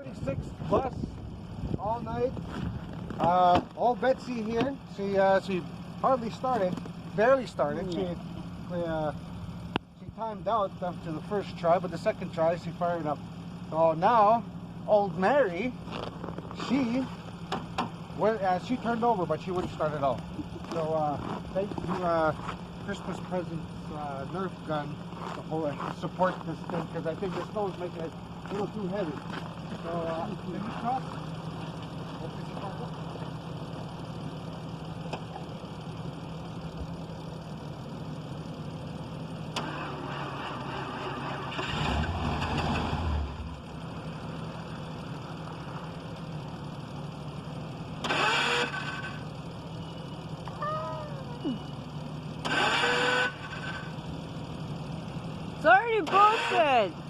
36 bus all night. Old Betsy here. She hardly started, barely started. She timed out after the first try, but the second try she fired up. So now, old Mary, she turned over, but she wouldn't start at all. So thank you, Christmas presents Nerf gun to support this thing, because I think the snow is making it a little too heavy. So can you stop? It's already posted.